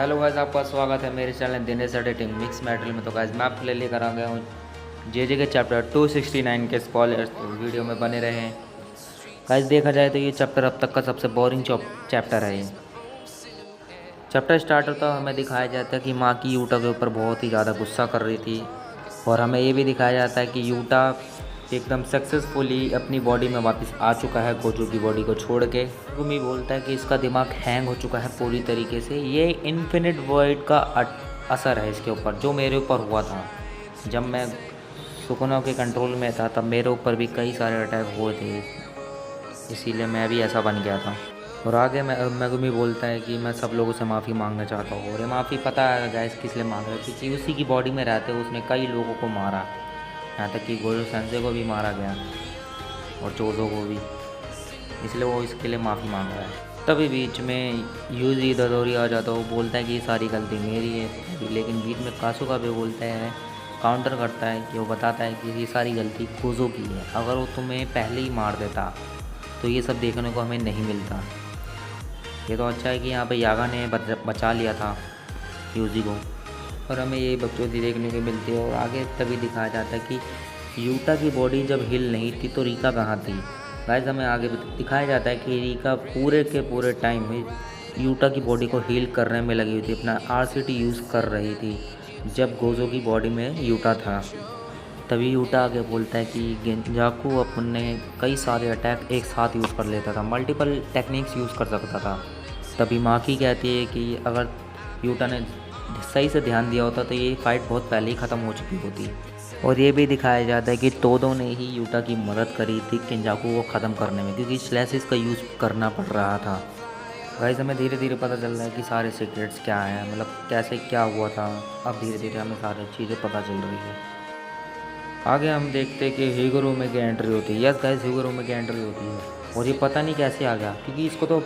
Hello guys, आपका स्वागत है मेरे channel Dinesh editing mix metal में। तो गाइस मैं आपके लिए लेकर आ गया हूँ जे के चैप्टर 269 के स्पॉयलर्स। तो वीडियो में बने रहे हैं। गाइस देखा जाए तो ये चैप्टर अब तक का सबसे बोरिंग चैप्टर है। ये चैप्टर स्टार्ट होता हमें दिखाया जाता है कि माँ की यूटा के ऊपर बहुत ही ज़्यादा गुस्सा कर रही थी, और हमें ये भी दिखाया जाता है कि यूटा एकदम सक्सेसफुली अपनी बॉडी में वापस आ चुका है गोजू की बॉडी को छोड़ के। गुमी बोलता है कि इसका दिमाग हैंग हो चुका है पूरी तरीके से। ये इन्फिनिट वर्ड का असर है इसके ऊपर, जो मेरे ऊपर हुआ था जब मैं सुकुना के कंट्रोल में था। तब मेरे ऊपर भी कई सारे अटैक हुए थे, इसीलिए मैं भी ऐसा बन गया था। और आगे मैगुमी बोलता है कि मैं सब लोगों से माफ़ी मांगना चाहता हूँ। और ये माफ़ी पता है गैस किस लिए मांग रहा है, क्योंकि उसी की बॉडी में रहते हुए उसने कई लोगों को मारा, यहाँ तक कि गोजो सेंसे को भी मारा गया और चोजो को भी, इसलिए वो इसके लिए माफ़ी मांग रहा है। तभी बीच में यूजी ददोरी आ जाता है। वो बोलता है कि ये सारी गलती मेरी है, लेकिन बीच में कासुका भी बोलता है, काउंटर करता है कि वो बताता है कि ये सारी गलती गोजो की है। अगर वो तुम्हें पहले ही मार देता तो ये सब देखने को हमें नहीं मिलता। ये तो अच्छा है कि यहाँ पे यागा ने बचा लिया था यूजी को, और हमें ये बकचोदी देखने को मिलती है। और आगे तभी दिखाया जाता है कि यूटा की बॉडी जब हिल नहीं थी तो रीका कहाँ थी। गाइस हमें आगे दिखाया जाता है कि रीका पूरे के पूरे टाइम में यूटा की बॉडी को हील करने में लगी हुई थी, अपना आरसीटी यूज़ कर रही थी जब गोजो की बॉडी में यूटा था। तभी यूटा आगे बोलता है कि गेंजाकू अपने कई सारे अटैक एक साथ यूज़ कर लेता था, मल्टीपल टेक्निक्स यूज़ कर सकता था। तभी माकी कहती है कि अगर यूटा ने सही से ध्यान दिया होता तो ये फाइट बहुत पहले ही ख़त्म हो चुकी होती। और ये भी दिखाया जाता है कि तोदो ने ही यूटा की मदद करी थी केंजाकू को ख़त्म करने में, क्योंकि स्लैसेस का यूज़ करना पड़ रहा था। गाइस हमें धीरे धीरे पता चल रहा है कि सारे सीक्रेट्स क्या हैं, मतलब कैसे क्या हुआ था। अब धीरे धीरे हमें सारी चीज़ें पता चल रही है। आगे हम देखते हैं कि हिगुरुमे की एंट्री होती है। यस गाइस, हिगुरुमे की एंट्री होती है, और ये पता नहीं कैसे आ गया, क्योंकि इसको तो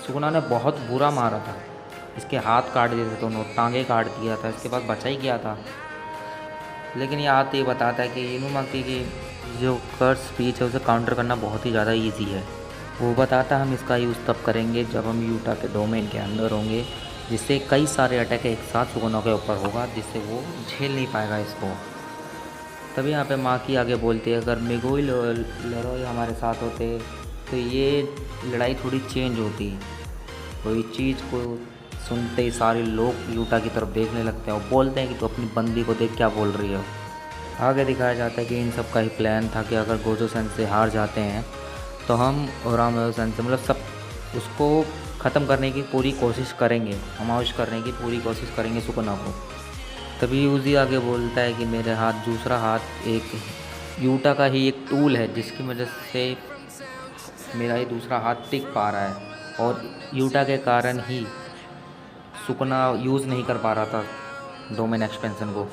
सुकुना ने बहुत बुरा मारा था। इसके हाथ काट दिए थे, दोनों टांगे काट दिया था, इसके बाद बचा ही गया था। लेकिन ये आते ही बताता है कि इनुमाकी की जो कर्स स्पीच है उसे काउंटर करना बहुत ही ज़्यादा इजी है। वो बताता हम इसका यूज़ तब करेंगे जब हम यूटा के डोमेन के अंदर होंगे, जिससे कई सारे अटैक एक साथ सुकुना के ऊपर होगा, जिससे वो झेल नहीं पाएगा इसको। तभी यहाँ पे माँ की आगे बोलती है, अगर मिगुइल और लेरोय हमारे साथ होते तो ये लड़ाई थोड़ी चेंज होती। कोई चीज़ को सुनते ही सारे लोग यूटा की तरफ देखने लगते हैं और बोलते हैं कि तू अपनी बंदी को देख क्या बोल रही हो। आगे दिखाया जाता है कि इन सब का ही प्लान था कि अगर गोजो सेंसे से हार जाते हैं तो हम और रामयो सेंसे मतलब सब उसको ख़त्म करने की पूरी कोशिश करेंगे, हमाउश करने की पूरी कोशिश करेंगे सुकुना को। तभी यूजी आगे बोलता है कि मेरे हाथ दूसरा हाथ एक यूटा का ही एक टूल है, जिसकी वजह से मेरा ये दूसरा हाथ टिक पा रहा है, और यूटा के कारण ही सुकुना यूज़ नहीं कर पा रहा था डोमेन एक्सपेंशन को।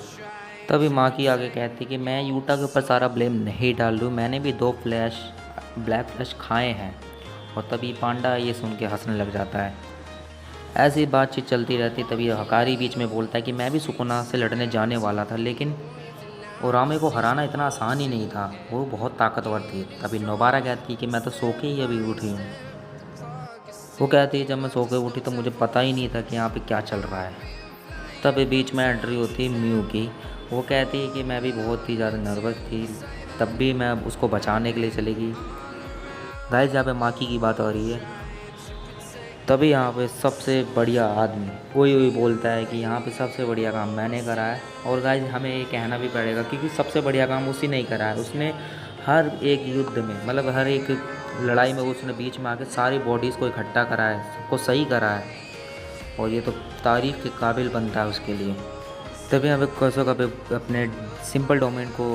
तभी माँ की आगे कहती कि मैं यूटा के ऊपर सारा ब्लेम नहीं डाल दूँ, मैंने भी 2 ब्लैक फ्लैश खाए हैं। और तभी पांडा ये सुन के हंसने लग जाता है। ऐसी बातचीत चलती रहती। तभी हकारी बीच में बोलता है कि मैं भी सुकुना से लड़ने जाने वाला था, लेकिन ओरामे को हराना इतना आसान ही नहीं था, वो बहुत ताकतवर थी। तभी नोबारा कहती कि मैं तो सो के ही अभी उठी हूँ। वो कहती है जब मैं सो के उठी तो मुझे पता ही नहीं था कि यहाँ पे क्या चल रहा है। तभी बीच में एंट्री होती है म्यू की। वो कहती है कि मैं भी बहुत ही ज़्यादा नर्वस थी, तब भी मैं उसको बचाने के लिए चलेगी। गाइस यहाँ पे माकी की बात हो रही है। तभी यहाँ पे सबसे बढ़िया आदमी वही बोलता है कि यहाँ पे सबसे बढ़िया काम मैंने करा है। और गाइस हमें ये कहना भी पड़ेगा, क्योंकि सबसे बढ़िया काम उसी ने ही करा है। उसने हर एक युद्ध में, मतलब हर एक लड़ाई में उसने बीच में आके सारी बॉडीज़ को इकट्ठा करा है, सबको सही करा है, और ये तो तारीफ़ के काबिल बनता है उसके लिए। तभी यहाँ पे कसो का अपने सिंपल डोमेन को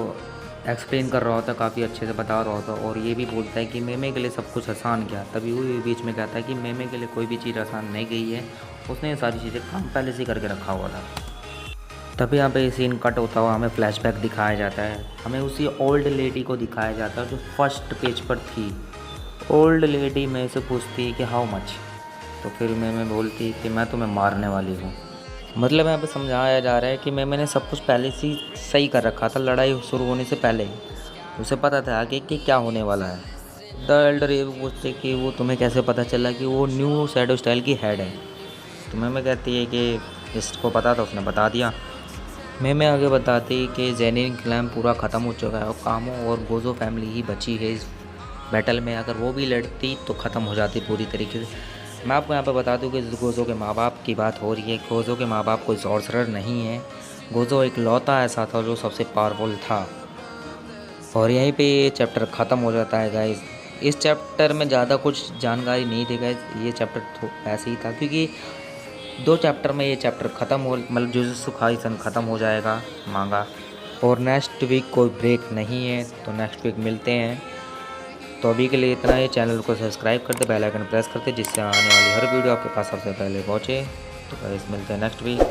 एक्सप्लेन कर रहा होता, काफ़ी अच्छे से बता रहा होता, और ये भी बोलता है कि मेमे के लिए सब कुछ आसान किया। तभी वो बीच में कहता है कि मेमे के लिए कोई भी चीज़ आसान नहीं गई है, उसने ये सारी चीज़ें काम पहले से ही करके रखा हुआ था। तभी यहाँ पे सीन कट होता हुआ हमें फ्लैशबैक दिखाया जाता है। हमें उसी ओल्ड लेडी को दिखाया जाता है जो फर्स्ट पेज पर थी। ओल्ड लेडी में से पूछती है कि हाउ मच, तो फिर मेमे बोलती है कि मैं तुम्हें मारने वाली हूँ। मतलब यहाँ पे समझाया जा रहा है कि मैंने सब कुछ पहले से सही कर रखा था, लड़ाई शुरू होने से पहले ही उसे पता था आगे कि क्या होने वाला है। द एल्डर ये पूछते कि वो तुम्हें कैसे पता चला कि वो न्यू शैडो स्टाइल की हेड है। तो मैं कहती है कि इसको पता था, उसने बता दिया। मैं आगे बताती कि जेनिन क्लैम पूरा ख़त्म हो चुका है और कामो और गोज़ो फैमिली ही बची है इस बैटल में। अगर वो भी लड़ती तो ख़त्म हो जाती पूरी तरीके से। मैं आपको यहाँ पे बता दूँ कि गोज़ो के माँ बाप की बात हो रही है। गोज़ो के माँ बाप कोई सॉर्सरर नहीं है। गोज़ो एक लौता ऐसा था जो सबसे पावरफुल था। और यहीं पे ये चैप्टर ख़त्म हो जाता है गाइस। इस चैप्टर में ज़्यादा कुछ जानकारी नहीं थी गाइस, ये चैप्टर ऐसे ही था क्योंकि 2 चैप्टर में ये चैप्टर ख़त्म हो, मतलब जुजुत्सु काइसन ख़त्म हो जाएगा मांगा। और नेक्स्ट वीक कोई ब्रेक नहीं है, तो नेक्स्ट वीक मिलते हैं। तो अभी के लिए इतना ही। चैनल को सब्सक्राइब करते, बेल आइकन प्रेस करते, जिससे आने वाली हर वीडियो आपके पास सबसे पहले पहुँचे। तो गाइस मिलते हैं नेक्स्ट वीक।